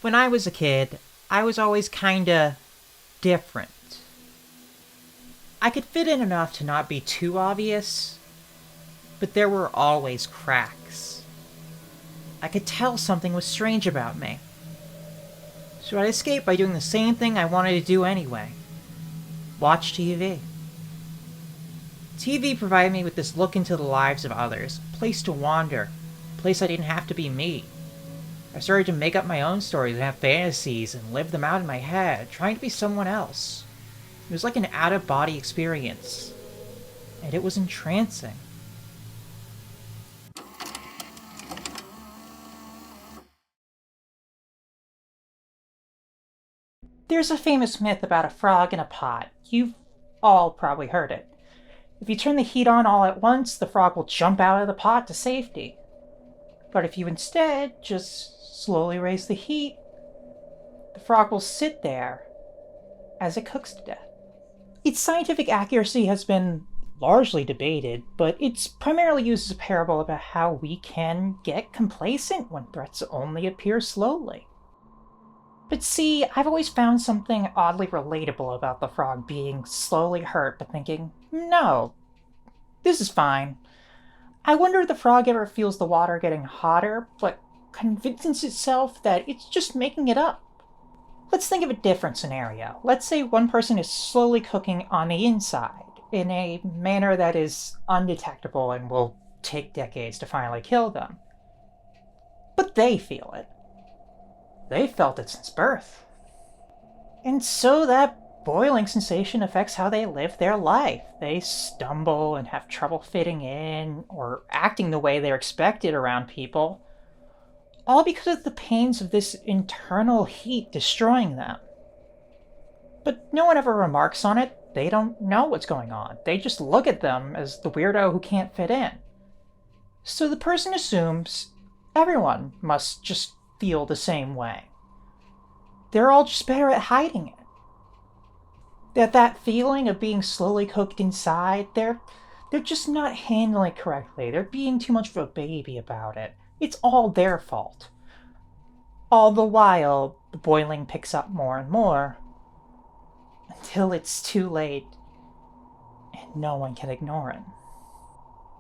When I was a kid, I was always kinda different. I could fit in enough to not be too obvious, but there were always cracks. I could tell something was strange about me. So I'd escape by doing the same thing I wanted to do anyway. Watch TV. TV provided me with this look into the lives of others, a place to wander, a place I didn't have to be me. I started to make up my own stories and have fantasies and live them out in my head, trying to be someone else. It was like an out-of-body experience, and it was entrancing. There's a famous myth about a frog in a pot. You've all probably heard it. If you turn the heat on all at once, the frog will jump out of the pot to safety. But if you instead just slowly raise the heat, the frog will sit there as it cooks to death. Its scientific accuracy has been largely debated, but it's primarily used as a parable about how we can get complacent when threats only appear slowly. But see, I've always found something oddly relatable about the frog being slowly hurt but thinking, no, this is fine. I wonder if the frog ever feels the water getting hotter, but convinces itself that it's just making it up. Let's think of a different scenario. Let's say one person is slowly cooking on the inside, in a manner that is undetectable and will take decades to finally kill them. But they feel it. They've felt it since birth. And so that boiling sensation affects how they live their life. They stumble and have trouble fitting in, or acting the way they're expected around people, all because of the pains of this internal heat destroying them. But no one ever remarks on it. They don't know what's going on. They just look at them as the weirdo who can't fit in. So the person assumes everyone must just feel the same way. They're all just better at hiding it. That feeling of being slowly cooked inside, they're just not handling it correctly. They're being too much of a baby about it. It's all their fault. All the while, the boiling picks up more and more, until it's too late, and no one can ignore it.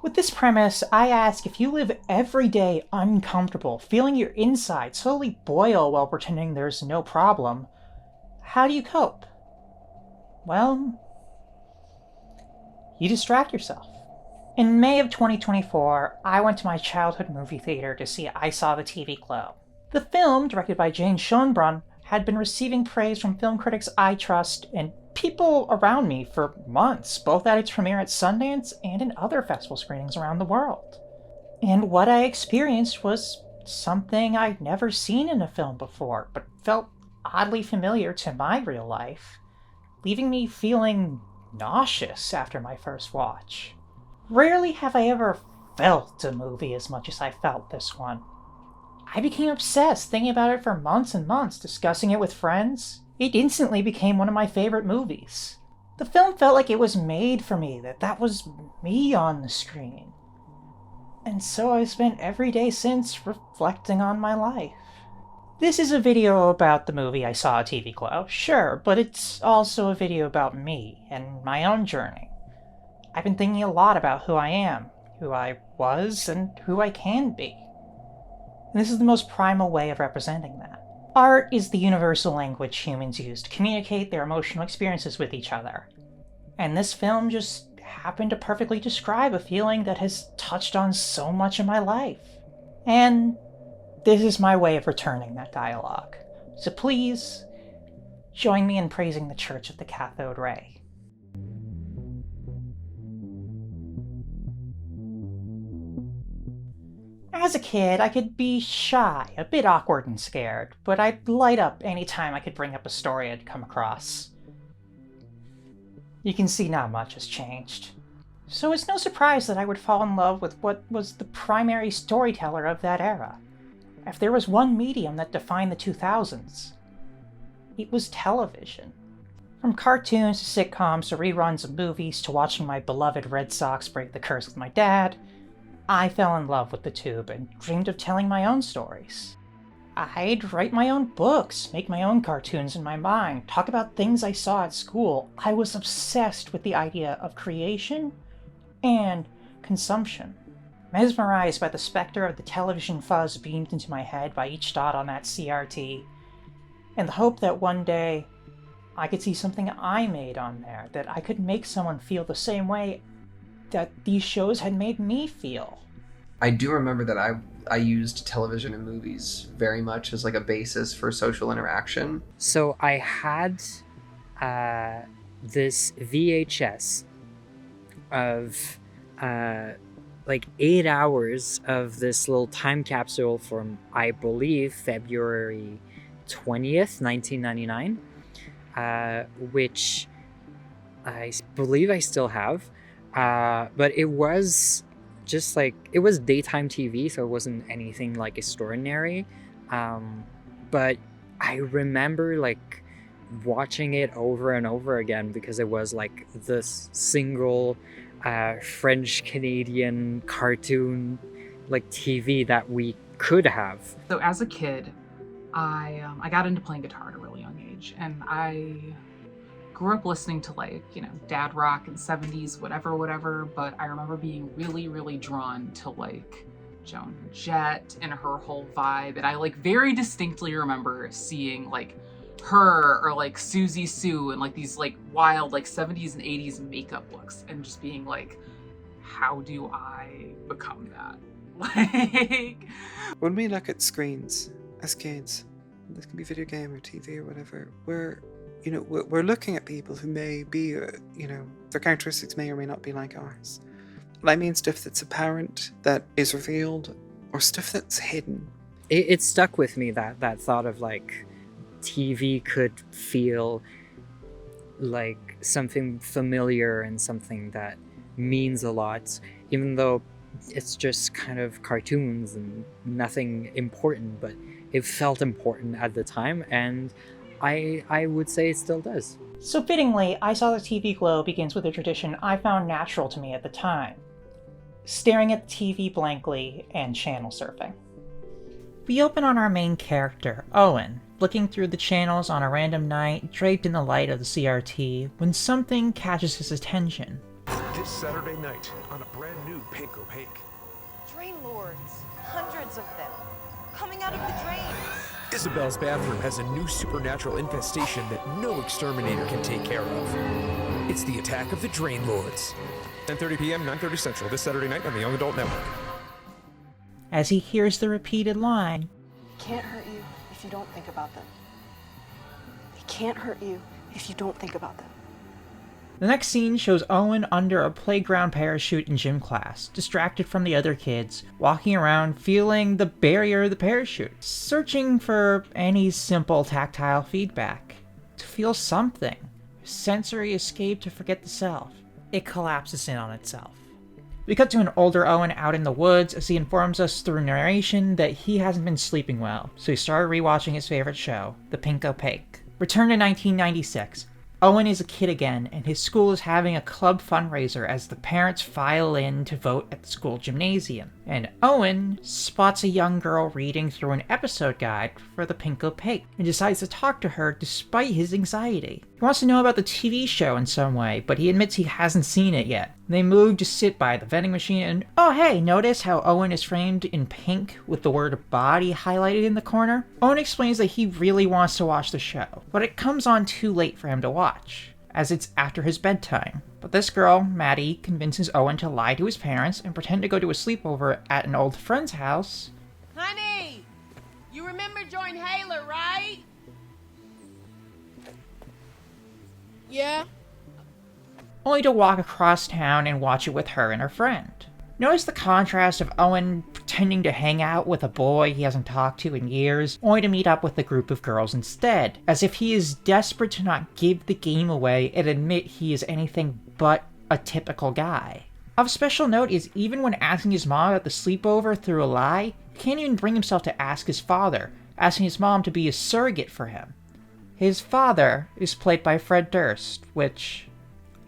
With this premise, I ask, if you live every day uncomfortable, feeling your inside slowly boil while pretending there's no problem, how do you cope? Well, you distract yourself. In May of 2024, I went to my childhood movie theater to see I Saw the TV Glow. The film, directed by Jane Schoenbrunn, had been receiving praise from film critics I trust and people around me for months, both at its premiere at Sundance and in other festival screenings around the world. And what I experienced was something I'd never seen in a film before, but felt oddly familiar to my real life, leaving me feeling nauseous after my first watch. Rarely have I ever felt a movie as much as I felt this one. I became obsessed, thinking about it for months and months, discussing it with friends. It instantly became one of my favorite movies. The film felt like it was made for me, that was me on the screen. And so I've spent every day since reflecting on my life. This is a video about the movie I Saw a TV Glow, sure, but it's also a video about me and my own journey. I've been thinking a lot about who I am, who I was, and who I can be. And this is the most primal way of representing that. Art is the universal language humans use to communicate their emotional experiences with each other. And this film just happened to perfectly describe a feeling that has touched on so much of my life. And this is my way of returning that dialogue. So please, join me in praising the Church of the Cathode Ray. As a kid, I could be shy, a bit awkward and scared, but I'd light up any time I could bring up a story I'd come across. You can see not much has changed. So it's no surprise that I would fall in love with what was the primary storyteller of that era. If there was one medium that defined the 2000s, it was television. From cartoons to sitcoms to reruns of movies to watching my beloved Red Sox break the curse with my dad, I fell in love with the tube and dreamed of telling my own stories. I'd write my own books, make my own cartoons in my mind, talk about things I saw at school. I was obsessed with the idea of creation and consumption. Mesmerized by the specter of the television fuzz beamed into my head by each dot on that CRT, and the hope that one day I could see something I made on there, that I could make someone feel the same way that these shows had made me feel. I do remember that I used television and movies very much as like a basis for social interaction. So I had this VHS of like 8 hours of this little time capsule from, I believe, February 20th, 1999, which I believe I still have. But it was just like, it was daytime TV, so it wasn't anything like extraordinary. But I remember like watching it over and over again because it was like this single French-Canadian cartoon like TV that we could have. So as a kid, I got into playing guitar at a really young age, and I grew up listening to like, you know, dad rock and 70s, whatever, but I remember being really, really drawn to like Joan Jett and her whole vibe, and I like very distinctly remember seeing like her or like Susie Sue and like these like wild like 70s and 80s makeup looks, and just being like, how do I become that? Like, when we look at screens as kids, this can be video game or TV or whatever, we're looking at people who may be, their characteristics may or may not be like ours. I mean stuff that's apparent, that is revealed, or stuff that's hidden. It stuck with me, that thought of like TV could feel like something familiar and something that means a lot, even though it's just kind of cartoons and nothing important, but it felt important at the time, and I would say it still does. So fittingly, I Saw the TV Glow begins with a tradition I found natural to me at the time: staring at the TV blankly and channel surfing. We open on our main character, Owen, flicking through the channels on a random night, draped in the light of the CRT, when something catches his attention. This Saturday night on a brand new pink Opaque. Drain lords, hundreds of them, coming out of the drains. Isabel's bathroom has a new supernatural infestation that no exterminator can take care of. It's the attack of the Drain Lords. 10:30 p.m., 9:30 Central, this Saturday night on the Young Adult Network. As he hears the repeated line, Can't hurt you if you don't think about them. They can't hurt you if you don't think about them. the next scene shows Owen under a playground parachute in gym class, distracted from the other kids, walking around feeling the barrier of the parachute, searching for any simple tactile feedback. To feel something. Sensory escape to forget the self. It collapses in on itself. We cut to an older Owen out in the woods as he informs us through narration that he hasn't been sleeping well, so he started rewatching his favorite show, The Pink Opaque. Return to 1996. Owen is a kid again, and his school is having a club fundraiser as the parents file in to vote at the school gymnasium. And Owen spots a young girl reading through an episode guide for The Pink Opaque and decides to talk to her despite his anxiety. He wants to know about the TV show in some way, but he admits he hasn't seen it yet. They move to sit by the vending machine and, oh hey, notice how Owen is framed in pink with the word body highlighted in the corner? Owen explains that he really wants to watch the show, but it comes on too late for him to watch, as it's after his bedtime. But this girl, Maddie, convinces Owen to lie to his parents and pretend to go to a sleepover at an old friend's house. Honey, you remember Join Haler, right? Yeah? Only to walk across town and watch it with her and her friend. Notice the contrast of Owen pretending to hang out with a boy he hasn't talked to in years, only to meet up with a group of girls instead, as if he is desperate to not give the game away and admit he is anything but a typical guy. Of special note is even when asking his mom about the sleepover through a lie, he can't even bring himself to ask his father, asking his mom to be a surrogate for him. His father is played by Fred Durst, which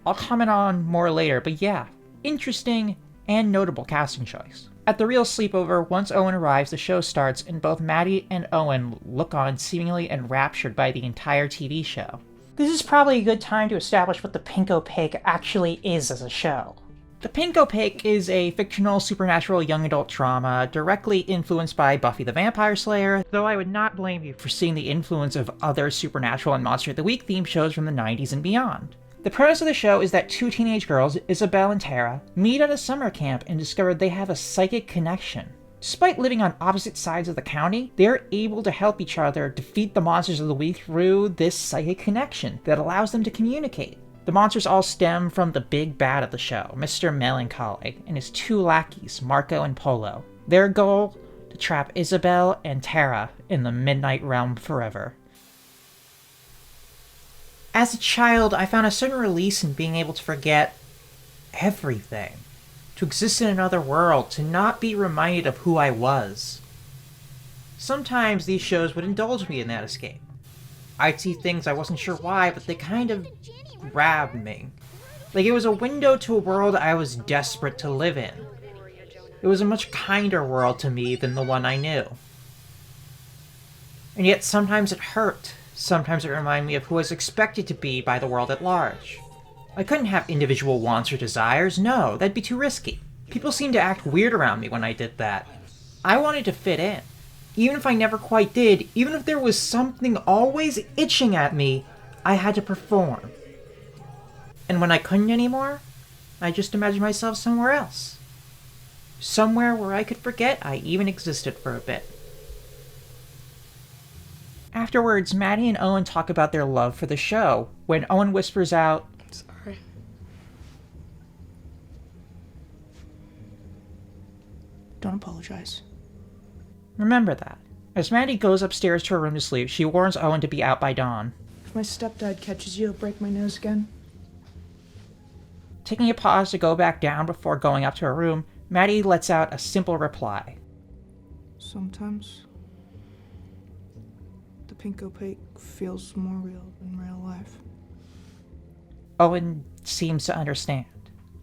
I'll comment on more later, but yeah, interesting and notable casting choice. At the real sleepover, once Owen arrives, the show starts, and both Maddie and Owen look on seemingly enraptured by the entire TV show. This is probably a good time to establish what the Pink Opaque actually is as a show. The Pink Opaque is a fictional supernatural young adult drama directly influenced by Buffy the Vampire Slayer, though I would not blame you for seeing the influence of other Supernatural and Monster of the Week themed shows from the 90s and beyond. The premise of the show is that two teenage girls, Isabel and Tara, meet at a summer camp and discover they have a psychic connection. Despite living on opposite sides of the county, they are able to help each other defeat the monsters of the week through this psychic connection that allows them to communicate. The monsters all stem from the big bad of the show, Mr. Melancholy, and his two lackeys, Marco and Polo. Their goal? To trap Isabel and Tara in the Midnight Realm forever. As a child, I found a certain release in being able to forget everything. To exist in another world, to not be reminded of who I was. Sometimes these shows would indulge me in that escape. I'd see things I wasn't sure why, but they kind of grabbed me. Like it was a window to a world I was desperate to live in. It was a much kinder world to me than the one I knew. And yet sometimes it hurt. Sometimes it reminded me of who I was expected to be by the world at large. I couldn't have individual wants or desires, no, that'd be too risky. People seemed to act weird around me when I did that. I wanted to fit in. Even if I never quite did, even if there was something always itching at me, I had to perform. And when I couldn't anymore, I just imagined myself somewhere else. Somewhere where I could forget I even existed for a bit. Afterwards, Maddie and Owen talk about their love for the show, when Owen whispers out, Sorry. Don't apologize. remember that. As Maddie goes upstairs to her room to sleep, she warns Owen to be out by dawn. If my stepdad catches you, he'll break my nose again. Taking a pause to go back down before going up to her room, Maddie lets out a simple reply. Sometimes the Pink Opaque feels more real than real life. Owen seems to understand.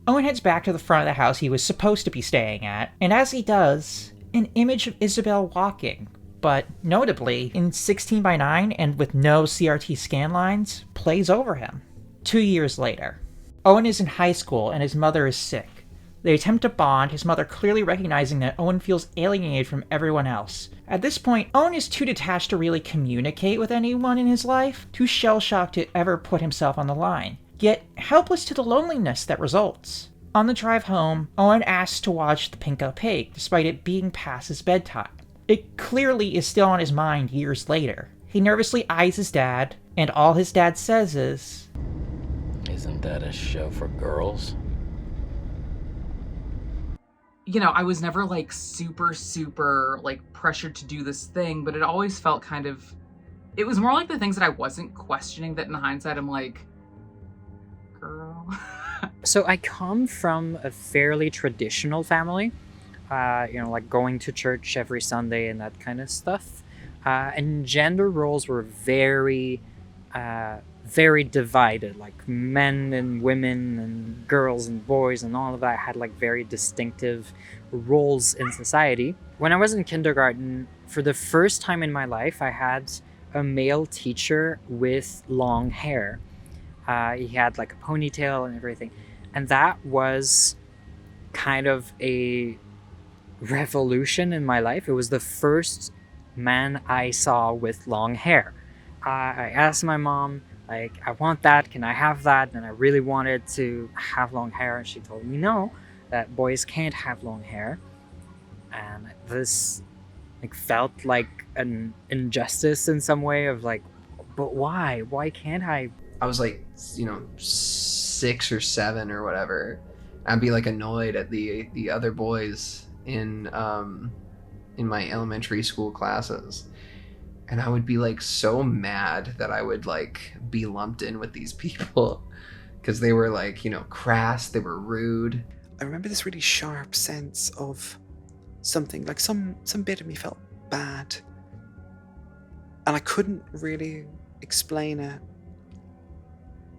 Owen heads back to the front of the house he was supposed to be staying at, and as he does, an image of Isabel walking, but notably in 16:9 and with no CRT scan lines, plays over him. 2 years later, Owen is in high school and his mother is sick. They attempt to bond, his mother clearly recognizing that Owen feels alienated from everyone else. At this point, Owen is too detached to really communicate with anyone in his life, too shell-shocked to ever put himself on the line, yet helpless to the loneliness that results. On the drive home, Owen asks to watch The Pink Opaque, despite it being past his bedtime. It clearly is still on his mind years later. He nervously eyes his dad, and all his dad says is, "Isn't that a show for girls?" You know, I was never like super like pressured to do this thing, but it always felt kind of, it was more like the things that I wasn't questioning that in hindsight I'm like, girl. So I come from a fairly traditional family, like going to church every Sunday and that kind of stuff. And gender roles were very divided, like men and women and girls and boys and all of that had like very distinctive roles in society. When I was in kindergarten, for the first time in my life, I had a male teacher with long hair. He had like a ponytail and everything. And that was kind of a revolution in my life. It was the first man I saw with long hair. I asked my mom, like, I want that, can I have that? And I really wanted to have long hair, and she told me no, that boys can't have long hair. And this like felt like an injustice in some way of like, but why? Why can't I? I was like, 6 or 7 or whatever. I'd be like annoyed at the other boys in my elementary school classes. And I would be like so mad that I would like be lumped in with these people because they were like, crass, they were rude. I remember this really sharp sense of something, like some bit of me felt bad. And I couldn't really explain it.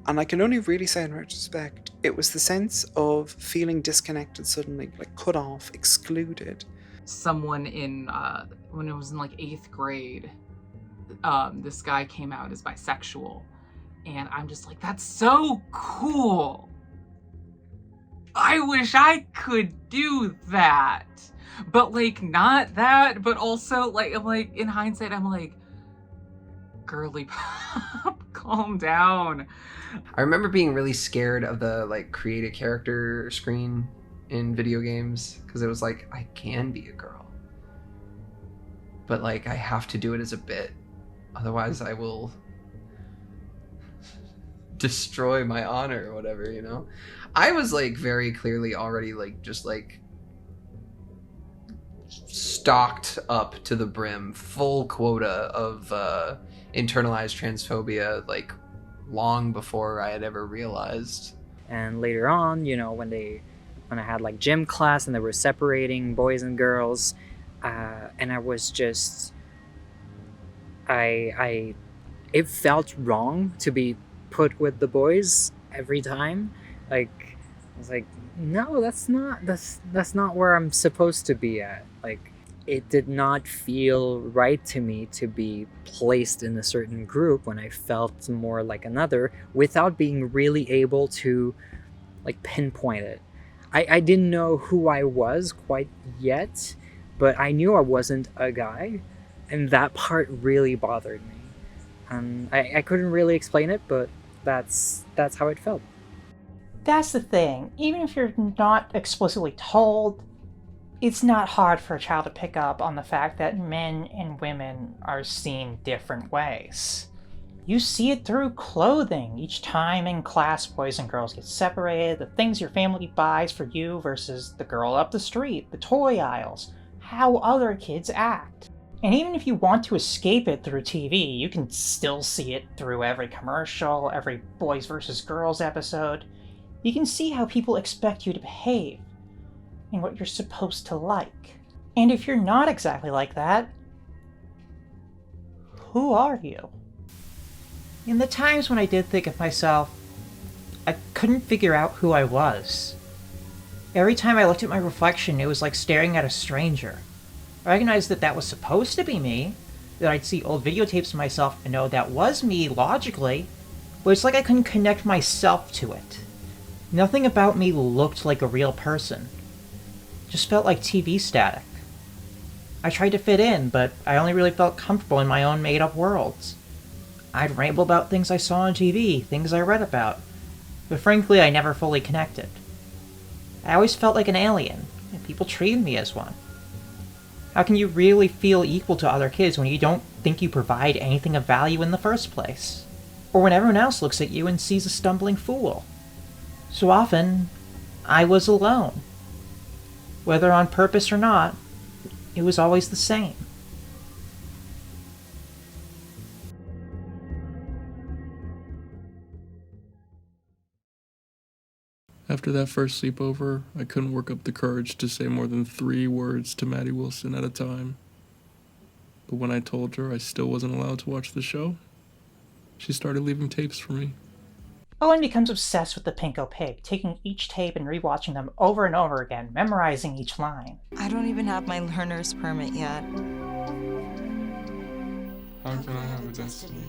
And I can only really say in retrospect, It was the sense of feeling disconnected suddenly, like cut off, excluded. Someone in, when it was in like 8th grade, this guy came out as bisexual. And I'm just like, that's so cool. I wish I could do that. But like, not that, but also like, I'm like, in hindsight, I'm like, girly pop, calm down. I remember being really scared of the like create a character screen in video games because it was like, I can be a girl, but like I have to do it as a bit, otherwise I will destroy my honor or whatever, you know? I was like very clearly already like just like stocked up to the brim, full quota of internalized transphobia, like long before I had ever realized. And later on, you know, when I had like gym class and they were separating boys and girls, and I was just, it felt wrong to be put with the boys every time. Like, I was like, no, that's not where I'm supposed to be at. Like, it did not feel right to me to be placed in a certain group when I felt more like another without being really able to like pinpoint it. I didn't know who I was quite yet, but I knew I wasn't a guy, and that part really bothered me. I couldn't really explain it, but that's how it felt. That's the thing. Even if you're not explicitly told, it's not hard for a child to pick up on the fact that men and women are seen different ways. You see it through clothing. Each time in class boys and girls get separated, the things your family buys for you versus the girl up the street, the toy aisles, how other kids act. And even if you want to escape it through TV, you can still see it through every commercial, every boys versus girls episode. You can see how people expect you to behave and what you're supposed to like. And if you're not exactly like that, who are you? In the times when I did think of myself, I couldn't figure out who I was. Every time I looked at my reflection, it was like staring at a stranger. I recognized that that was supposed to be me, that I'd see old videotapes of myself and know that was me logically, but it's like I couldn't connect myself to it. Nothing about me looked like a real person. It just felt like TV static. I tried to fit in, but I only really felt comfortable in my own made-up worlds. I'd ramble about things I saw on TV, things I read about, but frankly I never fully connected. I always felt like an alien, and people treated me as one. How can you really feel equal to other kids when you don't think you provide anything of value in the first place? Or when everyone else looks at you and sees a stumbling fool? So often, I was alone. Whether on purpose or not, it was always the same. After that first sleepover, I couldn't work up the courage to say more than 3 words to Maddie Wilson at a time. But when I told her I still wasn't allowed to watch the show, she started leaving tapes for me. Owen becomes obsessed with the pink Opaque, taking each tape and rewatching them over and over again, memorizing each line. I don't even have my learner's permit yet. How can I have a destiny?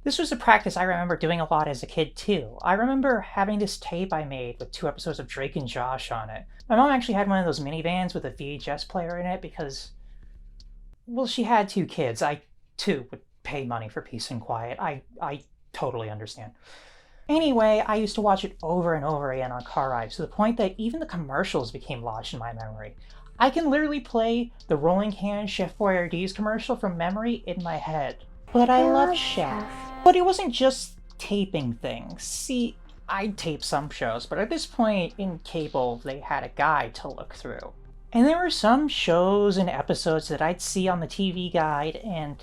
This was a practice I remember doing a lot as a kid too. I remember having this tape I made with 2 episodes of Drake and Josh on it. My mom actually had one of those minivans with a VHS player in it because, well, she had 2 kids. I, too, would pay money for peace and quiet. I totally understand. Anyway, I used to watch it over and over again on car rides to the point that even the commercials became lodged in my memory. I can literally play the Rolling Can Chef Boyardee's commercial from memory in my head. But I love Chef. But it wasn't just taping things. See, I'd tape some shows, but at this point in cable, they had a guide to look through. And there were some shows and episodes that I'd see on the TV guide, and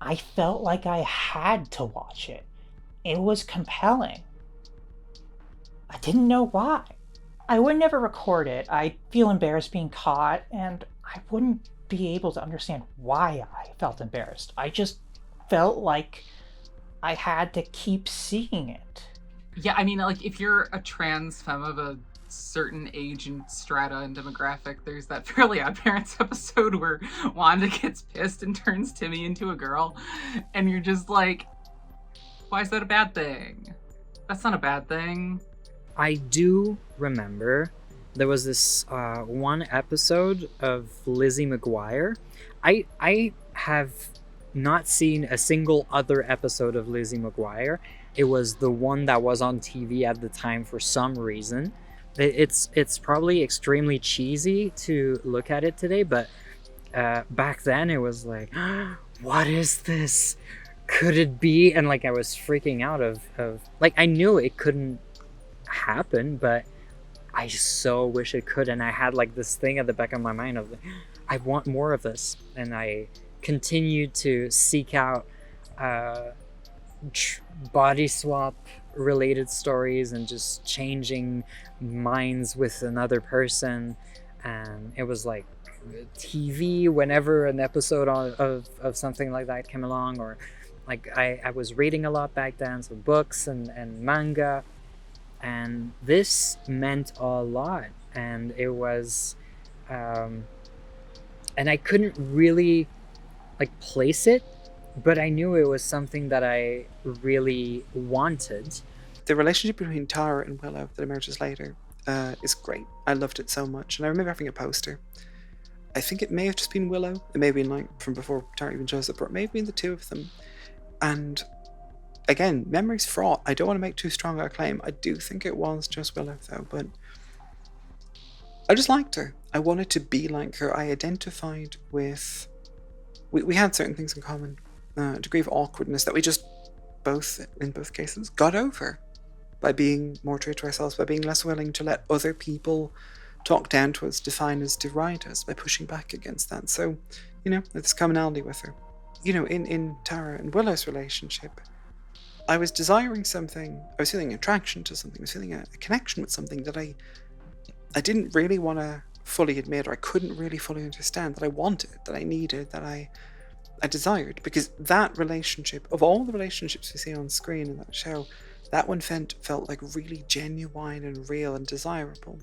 I felt like I had to watch it. It was compelling. I didn't know why. I would never record it. I'd feel embarrassed being caught, and I wouldn't be able to understand why I felt embarrassed. I just felt like I had to keep seeing it. Yeah, I mean, like, if you're a trans femme of a certain age and strata and demographic, there's that Fairly Odd Parents episode where Wanda gets pissed and turns Timmy into a girl, and you're just like, why is that a bad thing? That's not a bad thing. I do remember there was this one episode of Lizzie McGuire. I have not seen a single other episode of Lizzie McGuire. It was the one that was on TV at the time for some reason. It's probably extremely cheesy to look at it today, but back then it was like, what is this? Could it be? And like I was freaking out of like, I knew it couldn't happen, but I so wish it could. And I had like this thing at the back of my mind of, I want more of this. And I continued to seek out body swap related stories and just changing minds with another person. And it was like TV whenever an episode of something like that came along, or like I was reading a lot back then, so books and manga, and this meant a lot. And it was and I couldn't really like place it, but I knew it was something that I really wanted. The relationship between Tara and Willow that emerges later is great. I loved it so much, and I remember having a poster. I think it may have just been Willow. It may have been like from before Tara even shows up, or it may have been the two of them. And again, memory's fraught. I don't want to make too strong a claim. I do think it was just Willow though, but I just liked her. I wanted to be like her. I identified with... We had certain things in common. A degree of awkwardness that we just both, in both cases, got over by being more true to ourselves, by being less willing to let other people talk down to us, define us, deride us, by pushing back against that. So, you know, there's commonality with her. You know, in Tara and Willow's relationship, I was desiring something, I was feeling attraction to something, I was feeling a connection with something that I didn't really want to fully admit, or I couldn't really fully understand, that I wanted, that I needed, that I desired. Because that relationship, of all the relationships we see on screen in that show, that one felt like really genuine and real and desirable.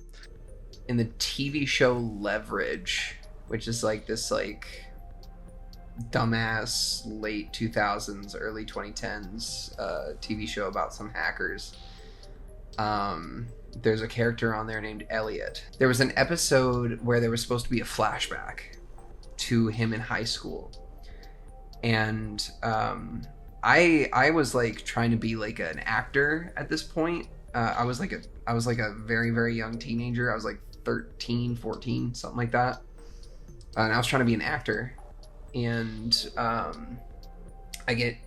In the TV show Leverage, which is like this like dumbass late 2000s, early 2010s TV show about some hackers, there's a character on there named Elliot. There was an episode where there was supposed to be a flashback to him in high school, and I was like trying to be like an actor at this point. I was like a very, very young teenager. I was like 13, 14, something like that, and I was trying to be an actor. And I get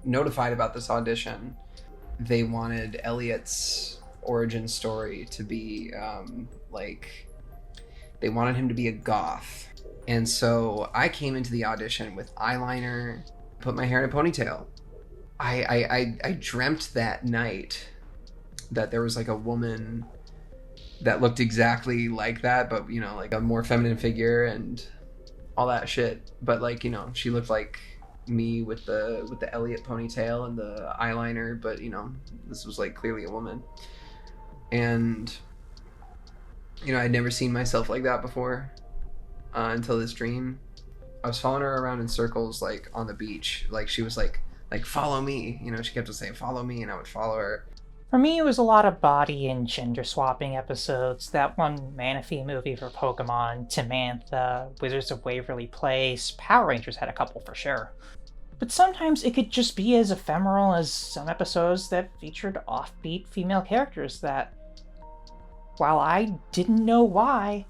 notified about this audition. They wanted Elliot's origin story to be like, they wanted him to be a goth. And so I came into the audition with eyeliner, put my hair in a ponytail. I dreamt that night that there was like a woman that looked exactly like that, but you know, like a more feminine figure and all that shit. But like, you know, she looked like me with the Elliot ponytail and the eyeliner, but you know, this was like clearly a woman. And you know, I'd never seen myself like that before until this dream. I was following her around in circles, like on the beach. Like she was like follow me, you know, she kept on saying follow me, and I would follow her. For me, it was a lot of body and gender swapping episodes. That one Manaphy movie for Pokemon, Samantha, Wizards of Waverly Place, Power Rangers had a couple for sure. But sometimes it could just be as ephemeral as some episodes that featured offbeat female characters that, while I didn't know why,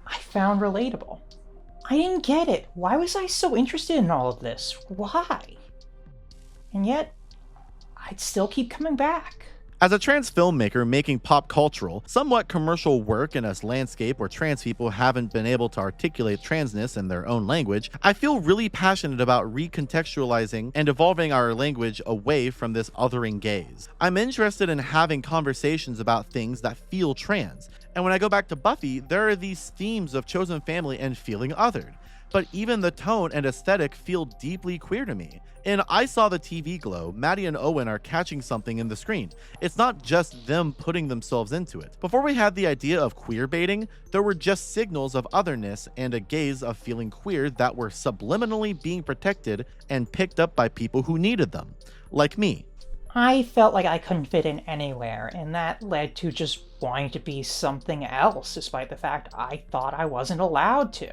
I found relatable. I didn't get it. Why was I so interested in all of this? Why? And yet, I'd still keep coming back. As a trans filmmaker making pop cultural, somewhat commercial work in a landscape where trans people haven't been able to articulate transness in their own language, I feel really passionate about recontextualizing and evolving our language away from this othering gaze. I'm interested in having conversations about things that feel trans, and when I go back to Buffy, there are these themes of chosen family and feeling othered. But even the tone and aesthetic feel deeply queer to me. In I Saw the TV Glow, Maddie and Owen are catching something in the screen. It's not just them putting themselves into it. Before we had the idea of queer baiting, there were just signals of otherness and a gaze of feeling queer that were subliminally being protected and picked up by people who needed them, like me. I felt like I couldn't fit in anywhere, and that led to just wanting to be something else, despite the fact I thought I wasn't allowed to.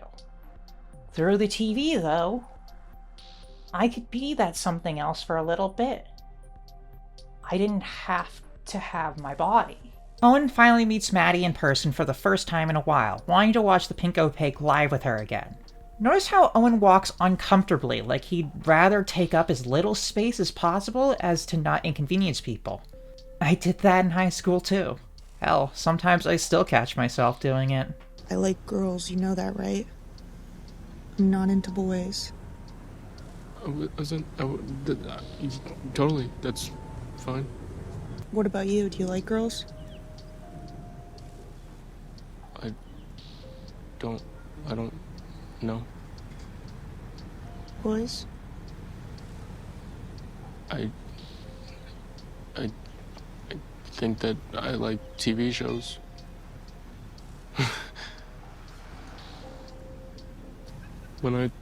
Through the TV, though, I could be that something else for a little bit. I didn't have to have my body. Owen finally meets Maddie in person for the first time in a while, wanting to watch the Pink Opaque live with her again. Notice how Owen walks uncomfortably, like he'd rather take up as little space as possible as to not inconvenience people. I did that in high school too. Hell, sometimes I still catch myself doing it. I like girls, you know that, right? I'm not into boys. Totally, that's fine. What about you? Do you like girls? I don't know. Boys? I think that I like TV shows. When I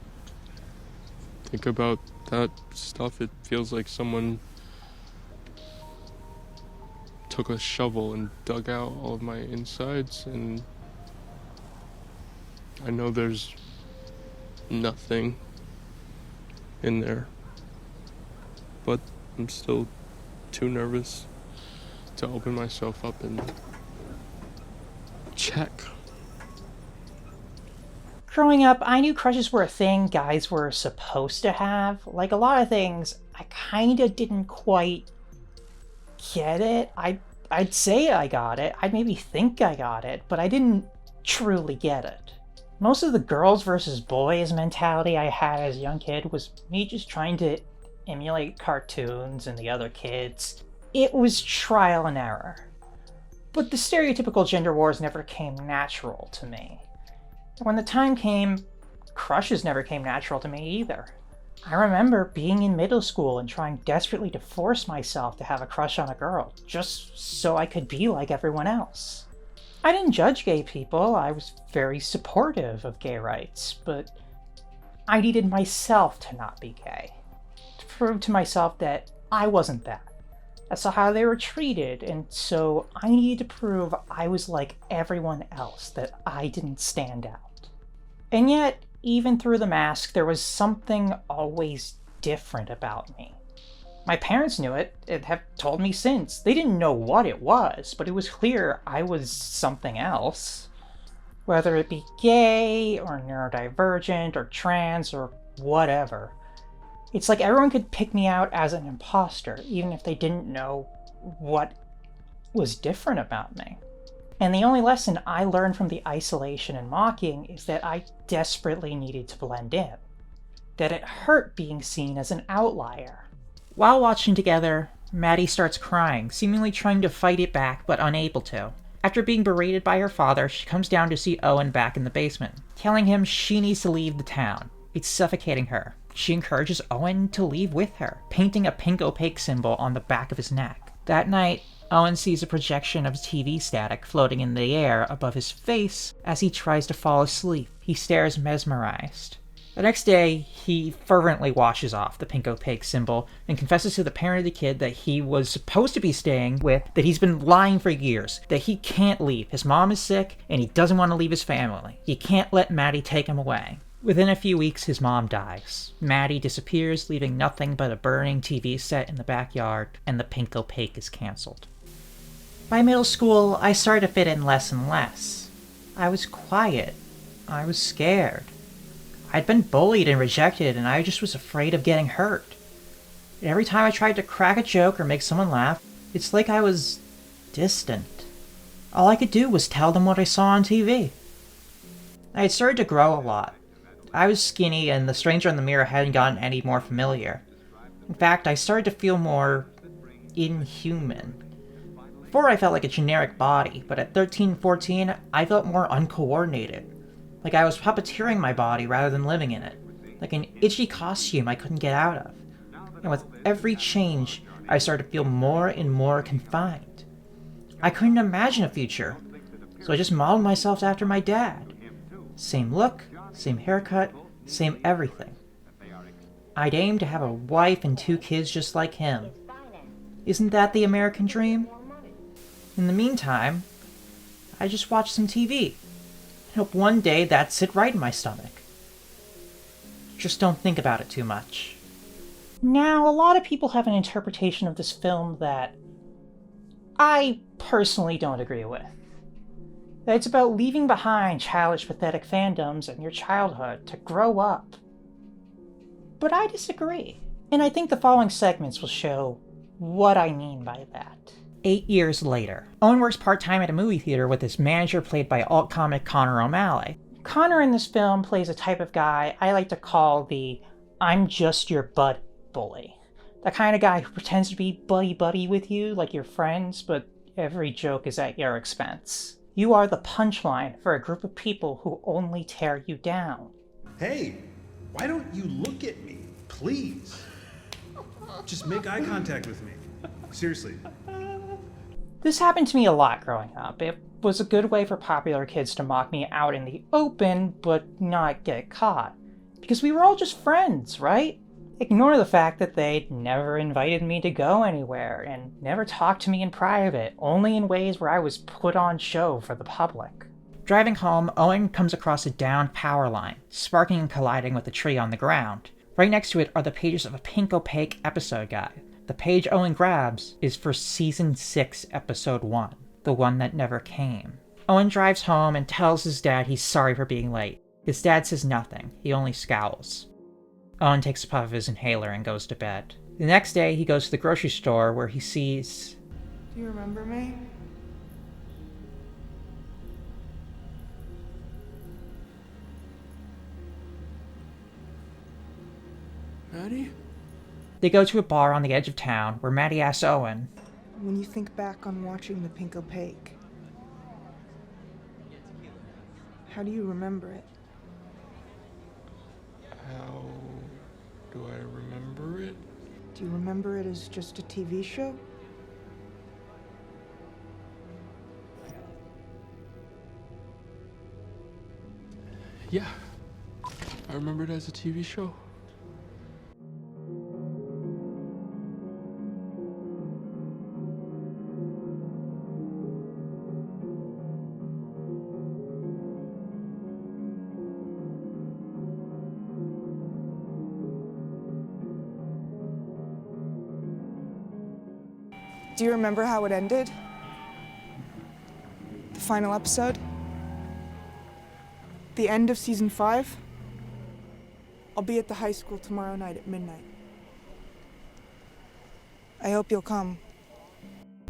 think about that stuff, it feels like someone took a shovel and dug out all of my insides, and I know there's nothing in there, but I'm still too nervous to open myself up and check. Growing up, I knew crushes were a thing guys were supposed to have. Like a lot of things, I kinda didn't quite get it. I'd say I got it, I'd maybe think I got it, but I didn't truly get it. Most of the girls versus boys mentality I had as a young kid was me just trying to emulate cartoons and the other kids. It was trial and error. But the stereotypical gender wars never came natural to me. When the time came, crushes never came natural to me either. I remember being in middle school and trying desperately to force myself to have a crush on a girl, just so I could be like everyone else. I didn't judge gay people, I was very supportive of gay rights, but I needed myself to not be gay. To prove to myself that I wasn't that. I saw how they were treated, and so I needed to prove I was like everyone else, that I didn't stand out. And yet, even through the mask, there was something always different about me. My parents knew it and have told me since. They didn't know what it was, but it was clear I was something else. Whether it be gay, or neurodivergent, or trans, or whatever. It's like everyone could pick me out as an imposter, even if they didn't know what was different about me. And the only lesson I learned from the isolation and mocking is that I desperately needed to blend in. That it hurt being seen as an outlier. While watching together, Maddie starts crying, seemingly trying to fight it back, but unable to. After being berated by her father, she comes down to see Owen back in the basement, telling him she needs to leave the town. It's suffocating her. She encourages Owen to leave with her, painting a pink opaque symbol on the back of his neck. That night, Owen sees a projection of TV static floating in the air above his face as he tries to fall asleep. He stares mesmerized. The next day, he fervently washes off the pink opaque symbol and confesses to the parent of the kid that he was supposed to be staying with, that he's been lying for years, that he can't leave. His mom is sick, and he doesn't want to leave his family. He can't let Maddie take him away. Within a few weeks, his mom dies. Maddie disappears, leaving nothing but a burning TV set in the backyard, and the pink opaque is canceled. By middle school, I started to fit in less and less. I was quiet. I was scared. I'd been bullied and rejected, and I just was afraid of getting hurt. And every time I tried to crack a joke or make someone laugh, It's like I was distant. All I could do was tell them what I saw on TV. I had started to grow a lot. I was skinny, and the stranger in the mirror hadn't gotten any more familiar. In fact, I started to feel more inhuman. Before, I felt like a generic body, but at 13, 14, I felt more uncoordinated. Like I was puppeteering my body rather than living in it. Like an itchy costume I couldn't get out of. And with every change, I started to feel more and more confined. I couldn't imagine a future, so I just modeled myself after my dad. Same look, same haircut, same everything. I'd aim to have a wife and 2 kids just like him. Isn't that the American dream? In the meantime, I just watched some TV and hope one day that'd sit right in my stomach. Just don't think about it too much. Now, a lot of people have an interpretation of this film that I personally don't agree with. That it's about leaving behind childish, pathetic fandoms and your childhood to grow up. But I disagree, and I think the following segments will show what I mean by that. 8 years later, Owen works part-time at a movie theater with his manager played by alt comic Connor O'Malley. Connor in this film plays a type of guy I like to call the I'm just your bud bully. The kind of guy who pretends to be buddy-buddy with you like you're friends, but every joke is at your expense. You are the punchline for a group of people who only tear you down. Hey, why don't you look at me, please? Just make eye contact with me. Seriously. This happened to me a lot growing up. It was a good way for popular kids to mock me out in the open, but not get caught. Because we were all just friends, right? Ignore the fact that they'd never invited me to go anywhere, and never talked to me in private, only in ways where I was put on show for the public. Driving home, Owen comes across a downed power line, sparking and colliding with a tree on the ground. Right next to it are the pages of a pink opaque episode guide. The page Owen grabs is for Season 6, Episode 1, the one that never came. Owen drives home and tells his dad he's sorry for being late. His dad says nothing, he only scowls. Owen takes a puff of his inhaler and goes to bed. The next day, he goes to the grocery store where he sees... Do you remember me? Maddie? They go to a bar on the edge of town where Maddie asks Owen, When you think back on watching the pink opaque, how do you remember it? How do I remember it? Do you remember it as just a TV show? Yeah. I remember it as a TV show. Do you remember how it ended? The final episode? The end of season 5? I'll be at the high school tomorrow night at midnight. I hope you'll come.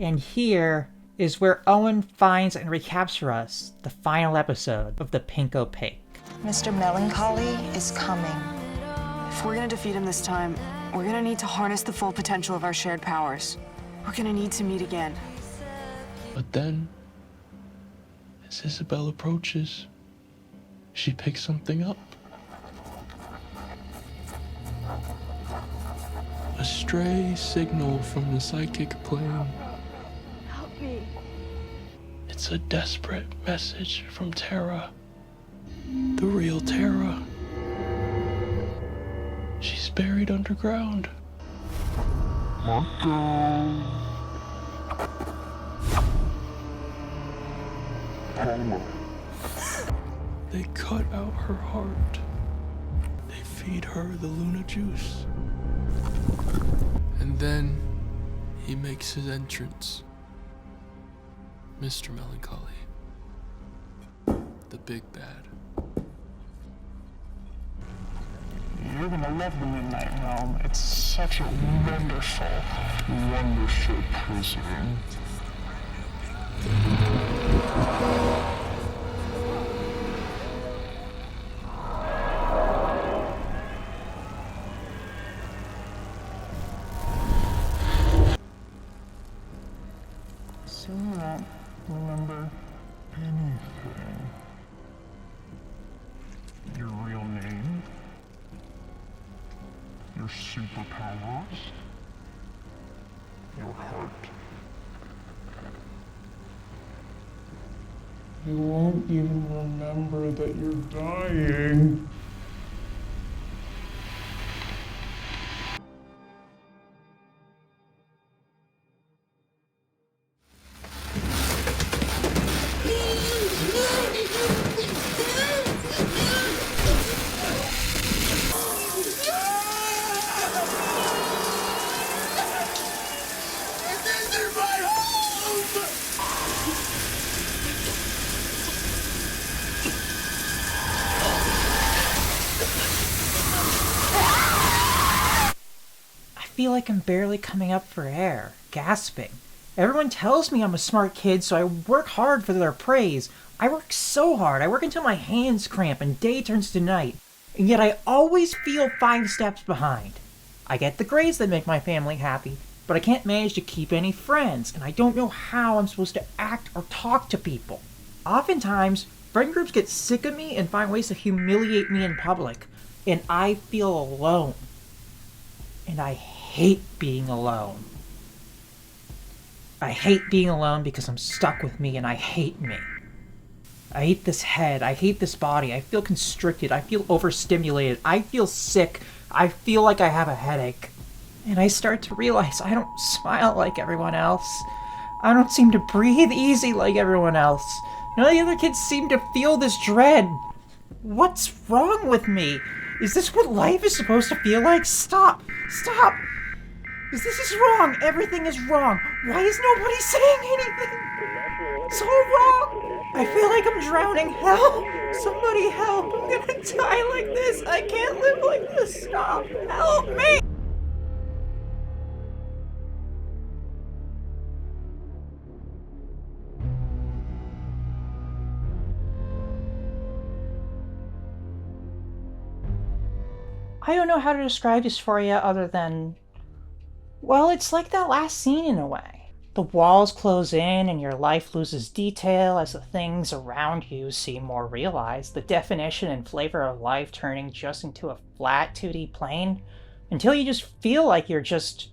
and here is where Owen finds and recaps for us the final episode of the Pink Opaque. Mr. Melancholy is coming. If we're gonna defeat him this time, we're gonna need to harness the full potential of our shared powers. We're gonna need to meet again. But then, as Isabel approaches, she picks something up. A stray signal from the psychic plane. Help me. It's a desperate message from Terra. The real Terra. She's buried underground. They cut out her heart. They feed her the Luna juice. And then he makes his entrance. Mr. Melancholy. The big bad. you're gonna love the Midnight Realm. It's such a wonderful, wonderful prison. So you won't remember anything. Your real name, your superpowers, your heart. You won't even remember that you're dying. I feel like I'm barely coming up for air, gasping. Everyone tells me I'm a smart kid, so I work hard for their praise. I work so hard, I work until my hands cramp and day turns to night. And yet I always feel 5 steps behind. I get the grades that make my family happy, but I can't manage to keep any friends, and I don't know how I'm supposed to act or talk to people. Oftentimes, friend groups get sick of me and find ways to humiliate me in public, and I feel alone. And I hate being alone. I hate being alone because I'm stuck with me and I hate me. I hate this head, I hate this body, I feel constricted, I feel overstimulated, I feel sick, I feel like I have a headache. And I start to realize I don't smile like everyone else. I don't seem to breathe easy like everyone else. None of the other kids seem to feel this dread. What's wrong with me? Is this what life is supposed to feel like? Stop! Stop! This is wrong! Everything is wrong! Why is nobody saying anything? So wrong! I feel like I'm drowning. Help! Somebody help! I'm gonna die like this! I can't live like this! Stop! Help me! I don't know how to describe dysphoria other than, well, it's like that last scene in a way. The walls close in and your life loses detail as the things around you seem more realized, the definition and flavor of life turning just into a flat 2D plane, until you just feel like you're just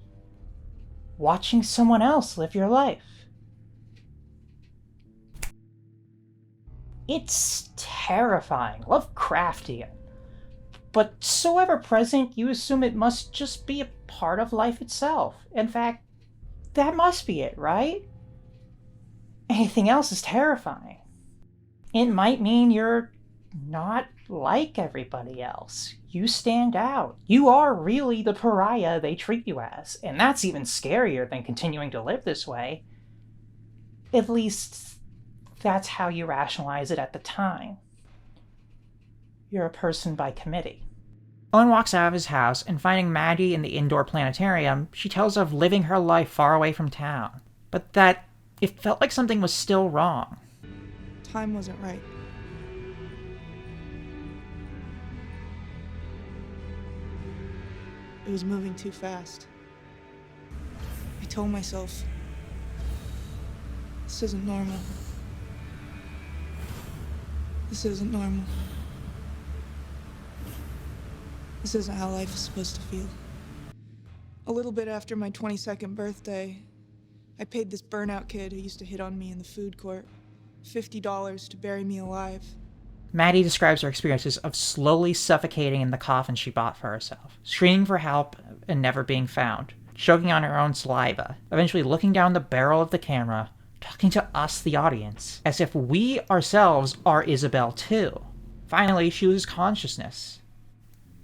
watching someone else live your life. It's terrifying, Lovecraftian. But so ever-present, you assume it must just be a part of life itself. In fact, that must be it, right? Anything else is terrifying. It might mean you're not like everybody else. You stand out. You are really the pariah they treat you as, and that's even scarier than continuing to live this way. At least, that's how you rationalize it at the time. You're a person by committee. Owen walks out of his house, and finding Maddie in the indoor planetarium, she tells of living her life far away from town, but that it felt like something was still wrong. Time wasn't right. It was moving too fast. I told myself, this isn't normal. This isn't normal. This isn't how life is supposed to feel. A little bit after my 22nd birthday, I paid this burnout kid who used to hit on me in the food court $50 to bury me alive. Maddie describes her experiences of slowly suffocating in the coffin she bought for herself, screaming for help and never being found, choking on her own saliva, eventually looking down the barrel of the camera, talking to us, the audience, as if we ourselves are Isabel too. Finally, she loses consciousness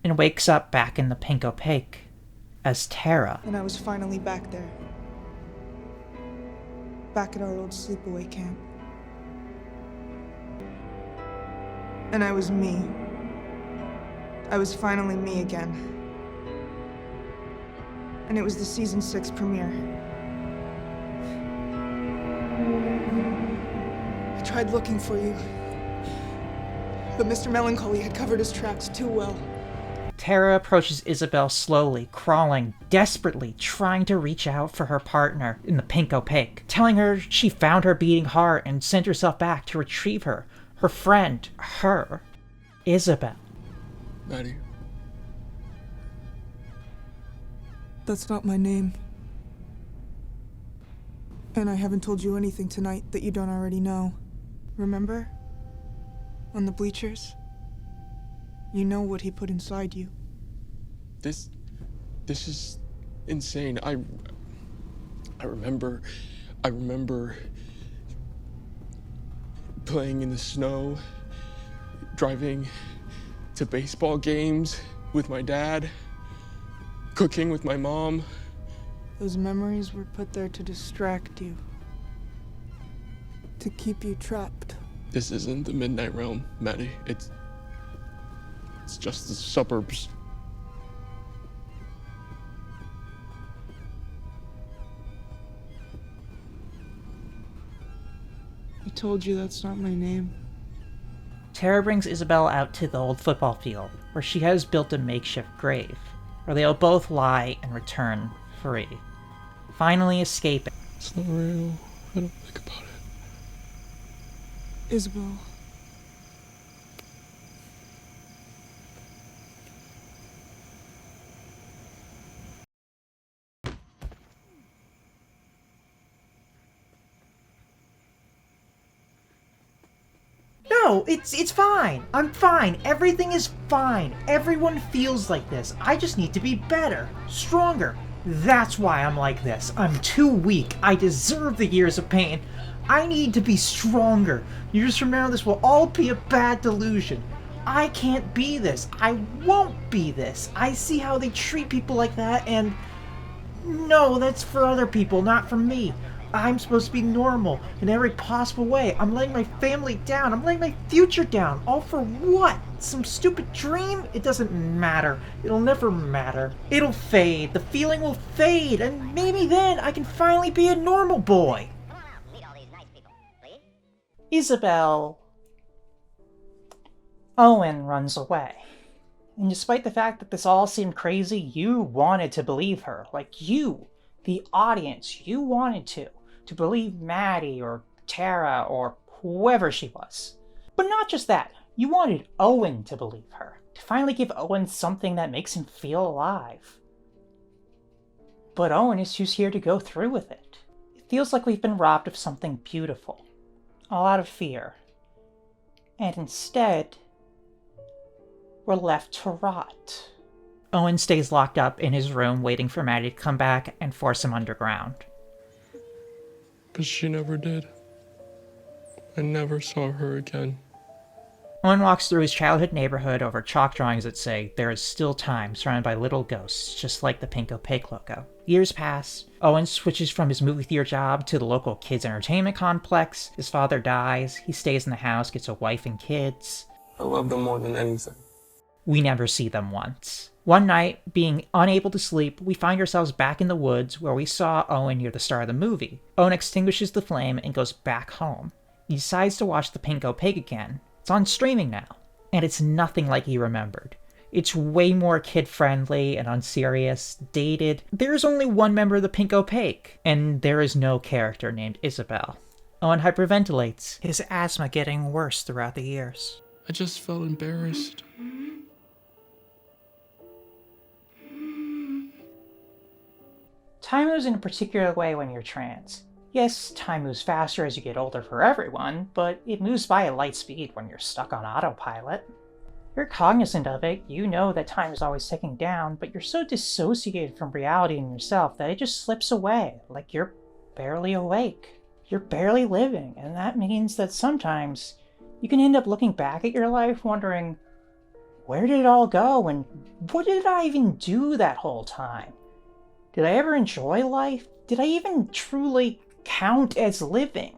and wakes up back in the pink Opaque as Tara. And I was finally back there. Back at our old sleepaway camp. And I was me. I was finally me again. And it was the season 6 premiere. I tried looking for you, but Mr. Melancholy had covered his tracks too well. Tara approaches Isabel slowly, crawling, desperately, trying to reach out for her partner in the pink Opaque, telling her she found her beating heart and sent herself back to retrieve her friend, her, Isabel. Maddie. That's not my name. And I haven't told you anything tonight that you don't already know. Remember? On the bleachers? You know what he put inside you. This is insane. I remember playing in the snow, driving to baseball games with my dad, cooking with my mom. Those memories were put there to distract you. To keep you trapped. This isn't the Midnight Realm, Maddie. It's just the suburbs. I told you that's not my name. Tara brings Isabel out to the old football field, where she has built a makeshift grave, where they'll both lie and return free, finally escaping. It's not real. I don't think about it. Isabel. No, it's fine. I'm fine. Everything is fine. Everyone feels like this. I just need to be better, stronger. That's why I'm like this. I'm too weak. I deserve the years of pain. I need to be stronger. Years from now, this will all be a bad delusion. I can't be this. I won't be this. I see how they treat people like that, and no, that's for other people, not for me. I'm supposed to be normal in every possible way. I'm letting my family down. I'm letting my future down. All for what? Some stupid dream? It doesn't matter. It'll never matter. It'll fade. The feeling will fade. And maybe then I can finally be a normal boy. Isabel. Owen runs away. And despite the fact that this all seemed crazy, you wanted to believe her. Like you, the audience, you wanted to believe Maddie or Tara or whoever she was. But not just that, you wanted Owen to believe her, to finally give Owen something that makes him feel alive. But Owen is just here to go through with it. It feels like we've been robbed of something beautiful, all out of fear. And instead, we're left to rot. Owen stays locked up in his room waiting for Maddie to come back and force him underground. But she never did. I never saw her again. Owen walks through his childhood neighborhood over chalk drawings that say, "There is still time," surrounded by little ghosts, just like the pink Opaque logo. Years pass. Owen switches from his movie theater job to the local kids' entertainment complex. His father dies. He stays in the house, gets a wife and kids. I love them more than anything. We never see them once. One night, being unable to sleep, we find ourselves back in the woods where we saw Owen near the start of the movie. Owen extinguishes the flame and goes back home. He decides to watch the pink Opaque again. It's on streaming now, and it's nothing like he remembered. It's way more kid-friendly and unserious, dated. There's only one member of the pink Opaque, and there is no character named Isabel. Owen hyperventilates, his asthma getting worse throughout the years. I just felt embarrassed. Time moves in a particular way when you're trans. Yes, time moves faster as you get older for everyone, but it moves by at light speed when you're stuck on autopilot. You're cognizant of it, you know that time is always ticking down, but you're so dissociated from reality and yourself that it just slips away, like you're barely awake. You're barely living, and that means that sometimes you can end up looking back at your life wondering, where did it all go, and what did I even do that whole time? Did I ever enjoy life? Did I even truly count as living?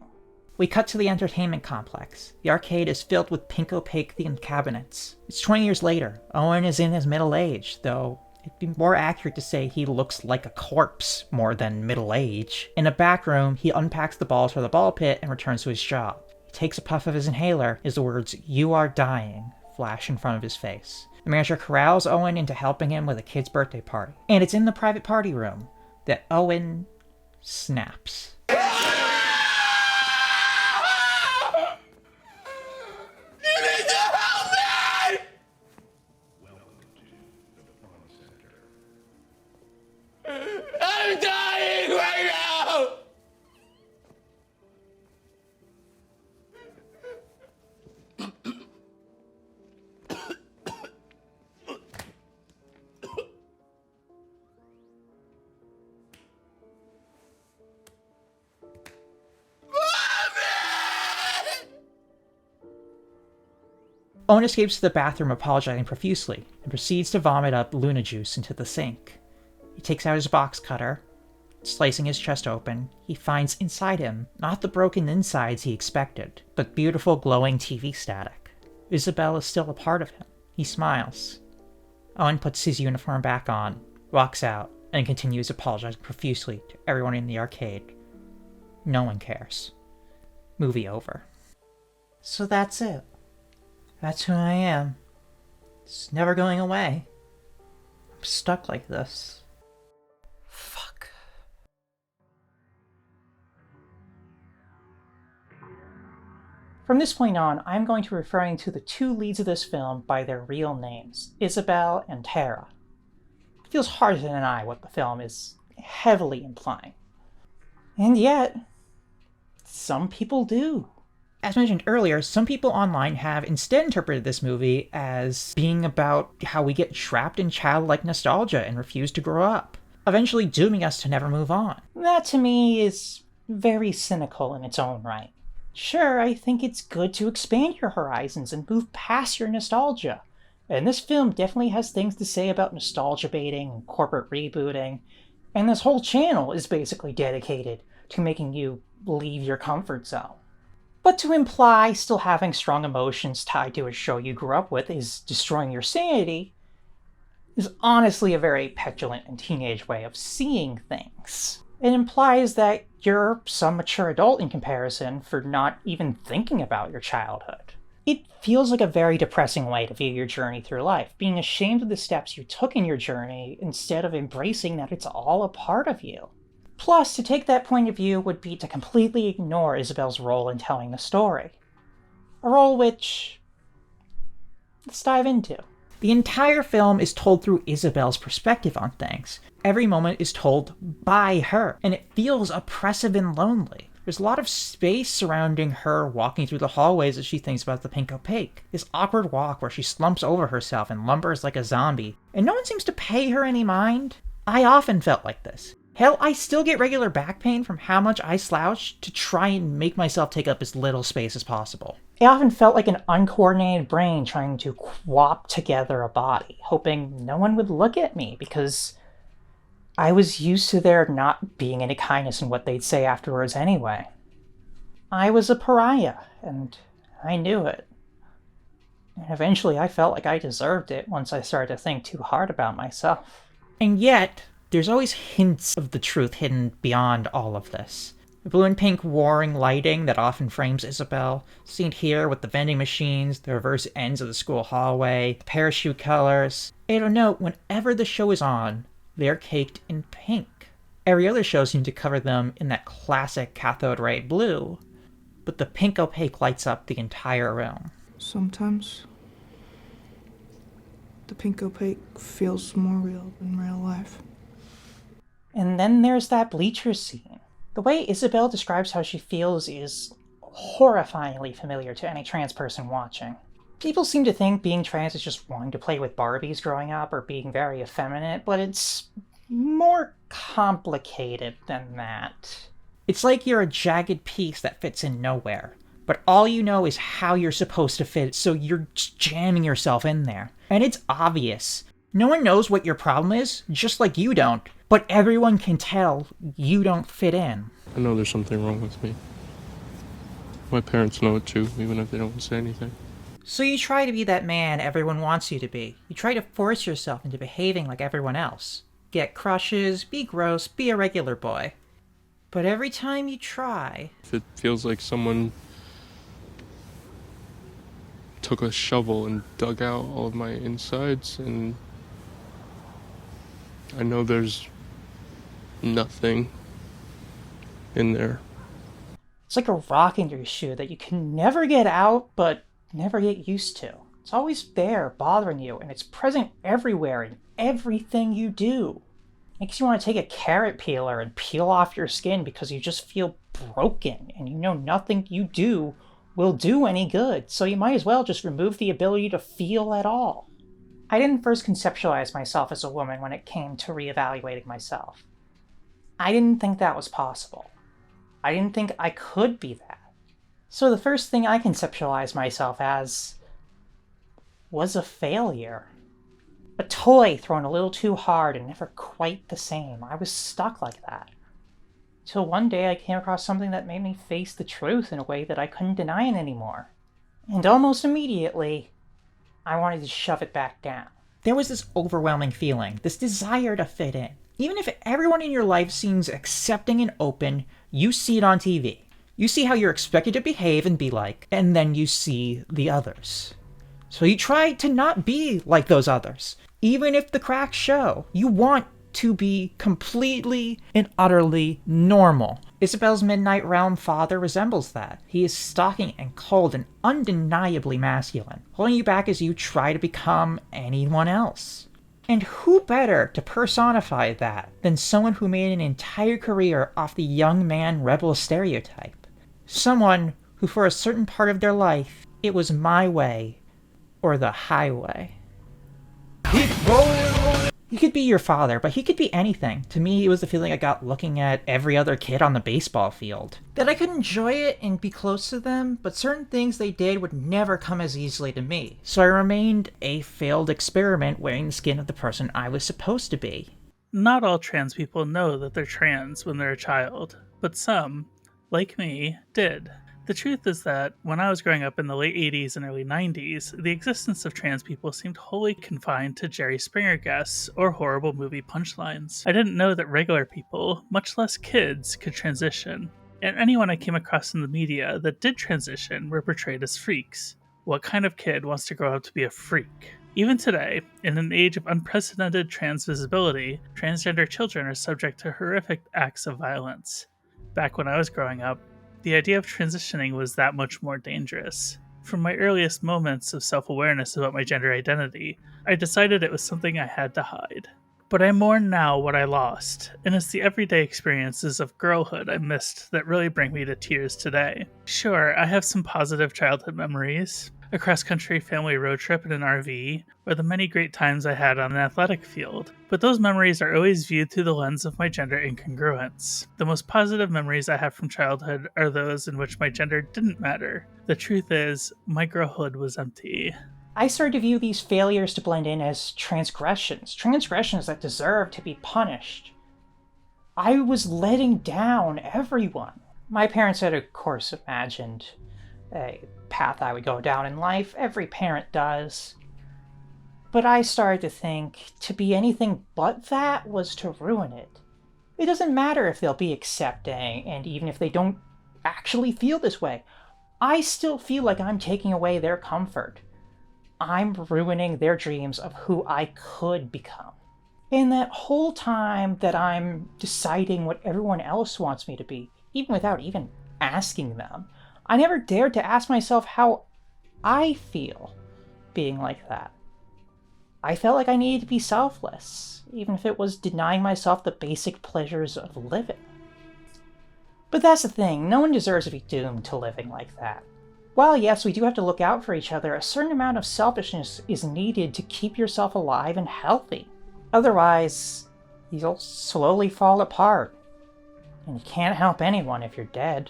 We cut to the entertainment complex. The arcade is filled with pink opaque themed cabinets. It's 20 years later. Owen is in his middle age, though it'd be more accurate to say he looks like a corpse more than middle age. In a back room, he unpacks the balls for the ball pit and returns to his job. He takes a puff of his inhaler as the words, "You are dying," flash in front of his face. The manager corrals Owen into helping him with a kid's birthday party. And it's in the private party room that Owen snaps. I'm dying right now! Owen escapes to the bathroom apologizing profusely and proceeds to vomit up Luna juice into the sink. He takes out his box cutter. Slicing his chest open, he finds inside him not the broken insides he expected, but beautiful glowing TV static. Isabel is still a part of him. He smiles. Owen puts his uniform back on, walks out, and continues apologizing profusely to everyone in the arcade. No one cares. Movie over. So that's it. That's who I am. It's never going away. I'm stuck like this. Fuck. From this point on, I'm going to be referring to the two leads of this film by their real names, Isabel and Tara. It feels hard to deny what the film is heavily implying. And yet, some people do. As mentioned earlier, some people online have instead interpreted this movie as being about how we get trapped in childlike nostalgia and refuse to grow up, eventually dooming us to never move on. That to me is very cynical in its own right. Sure, I think it's good to expand your horizons and move past your nostalgia. And this film definitely has things to say about nostalgia baiting and corporate rebooting, and this whole channel is basically dedicated to making you leave your comfort zone. But to imply still having strong emotions tied to a show you grew up with is destroying your sanity is honestly a very petulant and teenage way of seeing things. It implies that you're some mature adult in comparison for not even thinking about your childhood. It feels like a very depressing way to view your journey through life, being ashamed of the steps you took in your journey instead of embracing that it's all a part of you. Plus, to take that point of view would be to completely ignore Isabel's role in telling the story. A role which... let's dive into. The entire film is told through Isabel's perspective on things. Every moment is told by her, and it feels oppressive and lonely. There's a lot of space surrounding her walking through the hallways as she thinks about the pink opaque. This awkward walk where she slumps over herself and lumbers like a zombie, and no one seems to pay her any mind. I often felt like this. Hell, I still get regular back pain from how much I slouch to try and make myself take up as little space as possible. I often felt like an uncoordinated brain trying to quap together a body, hoping no one would look at me because I was used to there not being any kindness in what they'd say afterwards anyway. I was a pariah, and I knew it. And eventually I felt like I deserved it once I started to think too hard about myself. And yet, there's always hints of the truth hidden beyond all of this. The blue and pink warring lighting that often frames Isabel, seen here with the vending machines, the reverse ends of the school hallway, the parachute colors. I don't know, whenever the show is on, they're caked in pink. Every other show seems to cover them in that classic cathode ray blue, but the pink opaque lights up the entire room. Sometimes the pink opaque feels more real than real life. And then there's that bleacher scene. The way Isabel describes how she feels is horrifyingly familiar to any trans person watching. People seem to think being trans is just wanting to play with Barbies growing up or being very effeminate, but it's more complicated than that. It's like you're a jagged piece that fits in nowhere, but all you know is how you're supposed to fit, so you're just jamming yourself in there. And it's obvious. No one knows what your problem is, just like you don't, but everyone can tell you don't fit in. I know there's something wrong with me. My parents know it too, even if they don't say anything. So you try to be that man everyone wants you to be. You try to force yourself into behaving like everyone else. Get crushes, be gross, be a regular boy. But every time you try... It feels like someone took a shovel and dug out all of my insides, and I know there's nothing in there. It's like a rock in your shoe that you can never get out, but never get used to. It's always there, bothering you, and it's present everywhere in everything you do. Makes you want to take a carrot peeler and peel off your skin because you just feel broken, and you know nothing you do will do any good, so you might as well just remove the ability to feel at all. I didn't first conceptualize myself as a woman when it came to reevaluating myself. I didn't think that was possible. I didn't think I could be that. So the first thing I conceptualized myself as was a failure. A toy thrown a little too hard and never quite the same. I was stuck like that. Till one day I came across something that made me face the truth in a way that I couldn't deny it anymore. And almost immediately, I wanted to shove it back down. There was this overwhelming feeling, this desire to fit in. Even if everyone in your life seems accepting and open, you see it on TV. You see how you're expected to behave and be like, and then you see the others. So you try to not be like those others. Even if the cracks show, you want to be completely and utterly normal. Isabel's Midnight Realm father resembles that. He is stalking and cold and undeniably masculine, holding you back as you try to become anyone else. And who better to personify that than someone who made an entire career off the young man rebel stereotype? Someone who for a certain part of their life, it was my way or the highway. He could be your father, but he could be anything. To me, it was the feeling I got looking at every other kid on the baseball field. That I could enjoy it and be close to them, but certain things they did would never come as easily to me. So I remained a failed experiment wearing the skin of the person I was supposed to be. Not all trans people know that they're trans when they're a child, but some, like me, did. The truth is that when I was growing up in the late 80s and early 90s, the existence of trans people seemed wholly confined to Jerry Springer guests or horrible movie punchlines. I didn't know that regular people, much less kids, could transition, and anyone I came across in the media that did transition were portrayed as freaks. What kind of kid wants to grow up to be a freak? Even today, in an age of unprecedented trans visibility, transgender children are subject to horrific acts of violence. Back when I was growing up, the idea of transitioning was that much more dangerous. From my earliest moments of self-awareness about my gender identity, I decided it was something I had to hide. But I mourn now what I lost, and it's the everyday experiences of girlhood I missed that really bring me to tears today. Sure, I have some positive childhood memories, a cross-country family road trip in an RV, or the many great times I had on an athletic field, but those memories are always viewed through the lens of my gender incongruence. The most positive memories I have from childhood are those in which my gender didn't matter. The truth is, my girlhood was empty. I started to view these failures to blend in as transgressions that deserve to be punished. I was letting down everyone. My parents had, of course, imagined a path I would go down in life. Every parent does. But I started to think to be anything but that was to ruin it. It doesn't matter if they'll be accepting, and even if they don't actually feel this way, I still feel like I'm taking away their comfort. I'm ruining their dreams of who I could become. And that whole time that I'm deciding what everyone else wants me to be, even without even asking them, I never dared to ask myself how I feel being like that. I felt like I needed to be selfless, even if it was denying myself the basic pleasures of living. But that's the thing, no one deserves to be doomed to living like that. While yes, we do have to look out for each other, a certain amount of selfishness is needed to keep yourself alive and healthy. Otherwise, you'll slowly fall apart. And you can't help anyone if you're dead.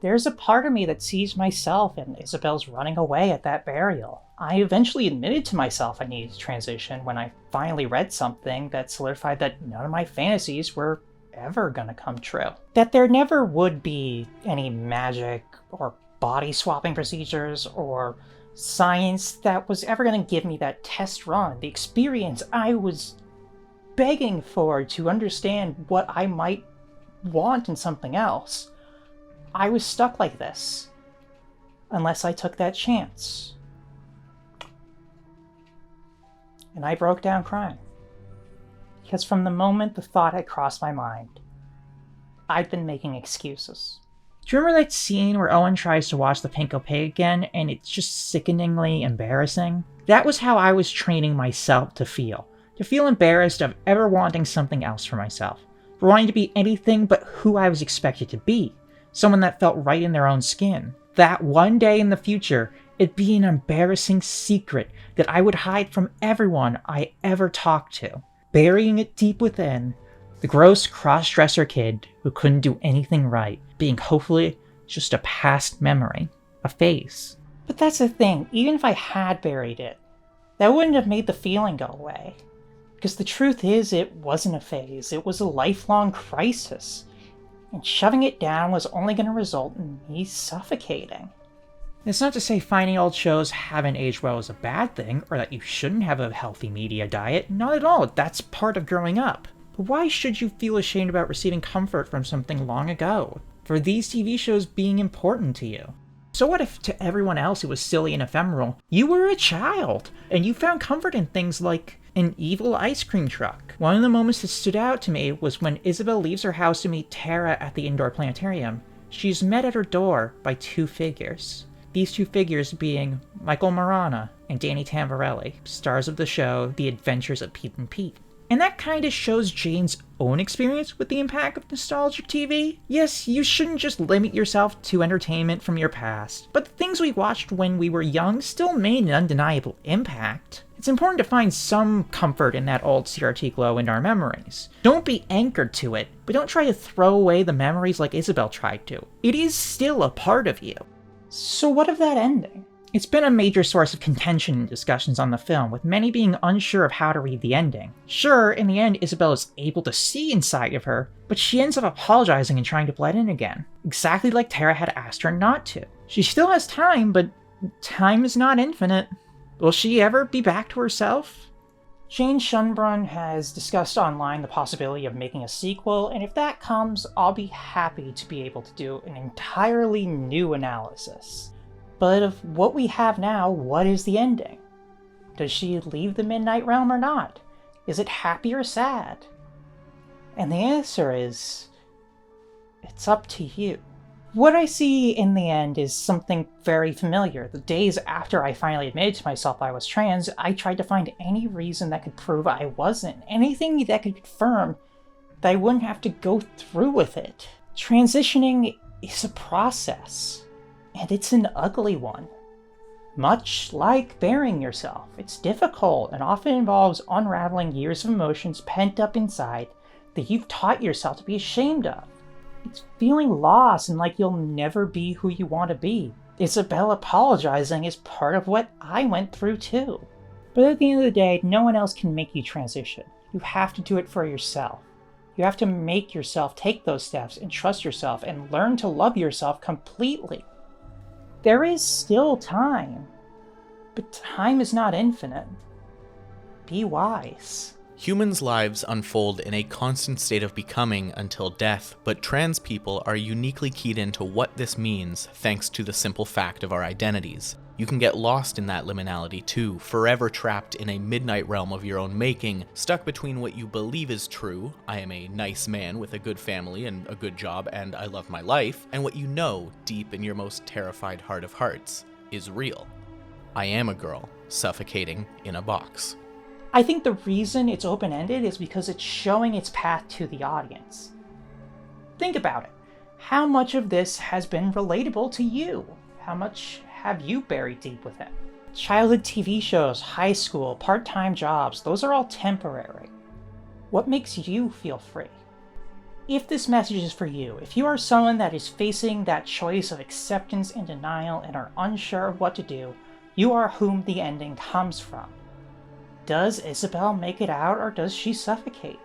There's a part of me that sees myself in Isabel's running away at that burial. I eventually admitted to myself I needed to transition when I finally read something that solidified that none of my fantasies were ever gonna come true. That there never would be any magic or body swapping procedures or science that was ever going to give me that test run, the experience I was begging for to understand what I might want in something else. I was stuck like this unless I took that chance. And I broke down crying. Because from the moment the thought had crossed my mind, I'd been making excuses. Do you remember that scene where Owen tries to watch the pink Opaque again and it's just sickeningly embarrassing? That was how I was training myself to feel embarrassed of ever wanting something else for myself, for wanting to be anything but who I was expected to be, someone that felt right in their own skin. That one day in the future, it'd be an embarrassing secret that I would hide from everyone I ever talked to, burying it deep within, the gross cross-dresser kid who couldn't do anything right, being hopefully just a past memory, a phase. But that's the thing, even if I had buried it, that wouldn't have made the feeling go away. Because the truth is, it wasn't a phase, it was a lifelong crisis. And shoving it down was only going to result in me suffocating. It's not to say finding old shows haven't aged well is a bad thing, or that you shouldn't have a healthy media diet. Not at all, that's part of growing up. But why should you feel ashamed about receiving comfort from something long ago? For these TV shows being important to you? So what if to everyone else it was silly and ephemeral? You were a child, and you found comfort in things like an evil ice cream truck. One of the moments that stood out to me was when Isabel leaves her house to meet Tara at the indoor planetarium. She's met at her door by two figures. These two figures being Michael Marana and Danny Tamborelli, stars of the show The Adventures of Pete and Pete. And that kind of shows Jane's own experience with the impact of nostalgic TV. Yes, you shouldn't just limit yourself to entertainment from your past, but the things we watched when we were young still made an undeniable impact. It's important to find some comfort in that old CRT glow in our memories. Don't be anchored to it, but don't try to throw away the memories like Isabel tried to. It is still a part of you. So what of that ending? It's been a major source of contention in discussions on the film, with many being unsure of how to read the ending. Sure, in the end, Isabel is able to see inside of her, but she ends up apologizing and trying to blend in again, exactly like Tara had asked her not to. She still has time, but time is not infinite. Will she ever be back to herself? Jane Schunbrunn has discussed online the possibility of making a sequel, and if that comes, I'll be happy to be able to do an entirely new analysis. But of what we have now, what is the ending? Does she leave the Midnight Realm or not? Is it happy or sad? And the answer is, it's up to you. What I see in the end is something very familiar. The days after I finally admitted to myself I was trans, I tried to find any reason that could prove I wasn't. Anything that could confirm that I wouldn't have to go through with it. Transitioning is a process. And it's an ugly one. Much like burying yourself, it's difficult and often involves unraveling years of emotions pent up inside that you've taught yourself to be ashamed of. It's feeling lost and like you'll never be who you want to be. Isabel apologizing is part of what I went through too. But at the end of the day, no one else can make you transition. You have to do it for yourself. You have to make yourself take those steps and trust yourself and learn to love yourself completely. There is still time, but time is not infinite. Be wise. Humans' lives unfold in a constant state of becoming until death, but trans people are uniquely keyed into what this means thanks to the simple fact of our identities. You can get lost in that liminality too, forever trapped in a midnight realm of your own making, stuck between what you believe is true, I am a nice man with a good family and a good job and I love my life, and what you know deep in your most terrified heart of hearts is real. I am a girl, suffocating in a box. I think the reason it's open-ended is because it's showing its path to the audience. Think about it. How much of this has been relatable to you? How much have you buried deep within? Childhood TV shows, high school, part-time jobs, those are all temporary. What makes you feel free? If this message is for you, if you are someone that is facing that choice of acceptance and denial and are unsure of what to do, you are whom the ending comes from. Does Isabel make it out or does she suffocate?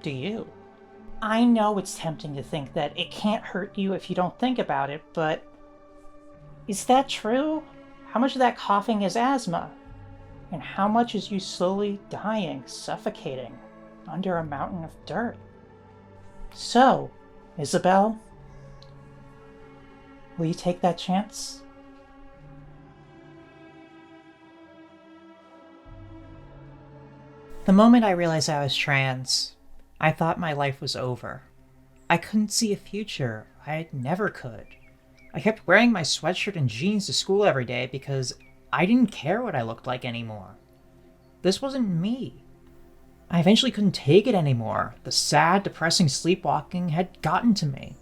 Do you? I know it's tempting to think that it can't hurt you if you don't think about it, but is that true? How much of that coughing is asthma? And how much is you slowly dying, suffocating under a mountain of dirt? So, Isabel, will you take that chance? The moment I realized I was trans, I thought my life was over. I couldn't see a future. I never could. I kept wearing my sweatshirt and jeans to school every day because I didn't care what I looked like anymore. This wasn't me. I eventually couldn't take it anymore. The sad, depressing sleepwalking had gotten to me.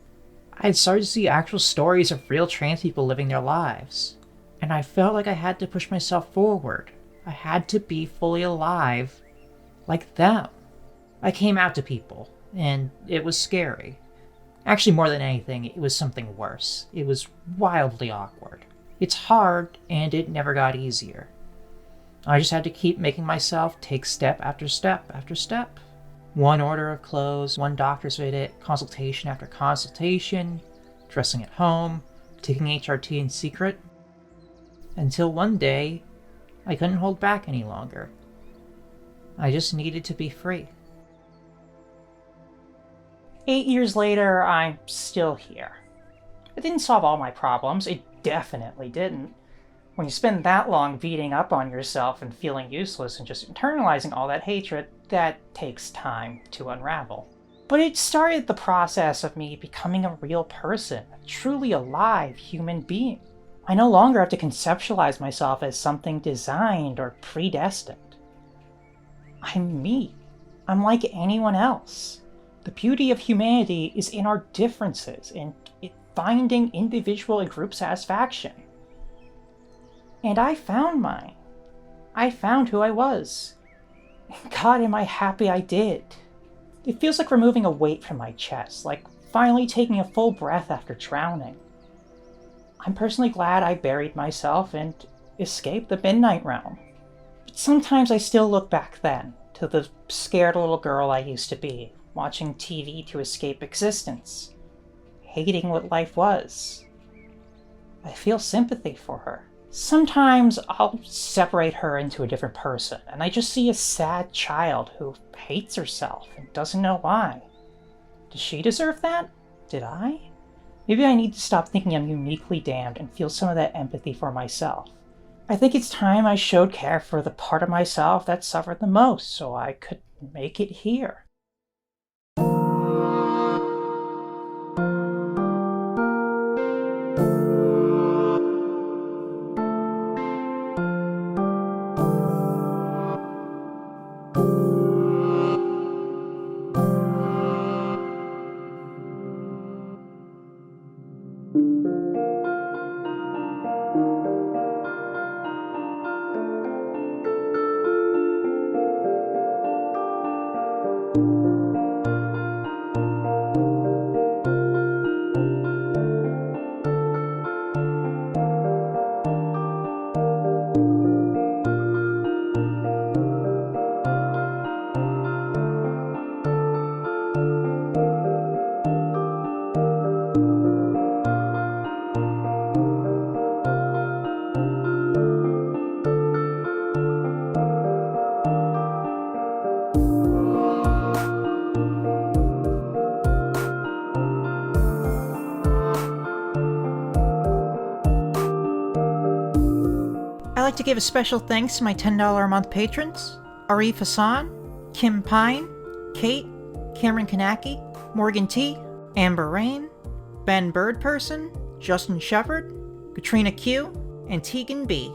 I had started to see actual stories of real trans people living their lives, and I felt like I had to push myself forward. I had to be fully alive like them. I came out to people, and it was scary. Actually, more than anything, it was something worse. It was wildly awkward. It's hard, and it never got easier. I just had to keep making myself take step after step after step. One order of clothes, one doctor's visit, consultation after consultation, dressing at home, taking HRT in secret. Until one day, I couldn't hold back any longer. I just needed to be free. 8 years later, I'm still here. It didn't solve all my problems. It definitely didn't. When you spend that long beating up on yourself and feeling useless and just internalizing all that hatred, that takes time to unravel. But it started the process of me becoming a real person, a truly alive human being. I no longer have to conceptualize myself as something designed or predestined. I'm me. I'm like anyone else. The beauty of humanity is in our differences, in finding individual and group satisfaction. And I found mine. I found who I was. God, am I happy I did. It feels like removing a weight from my chest, like finally taking a full breath after drowning. I'm personally glad I buried myself and escaped the midnight realm. But sometimes I still look back then, to the scared little girl I used to be, watching TV to escape existence, hating what life was. I feel sympathy for her. Sometimes I'll separate her into a different person, and I just see a sad child who hates herself and doesn't know why. Does she deserve that? Did I? Maybe I need to stop thinking I'm uniquely damned and feel some of that empathy for myself. I think it's time I showed care for the part of myself that suffered the most, so I could make it here. I'd like to give a special thanks to my $10 a month patrons: Arif Hassan, Kim Pine, Kate, Cameron Kanaki, Morgan T, Amber Rain, Ben Birdperson, Justin Shepard, Katrina Q, and Tegan B.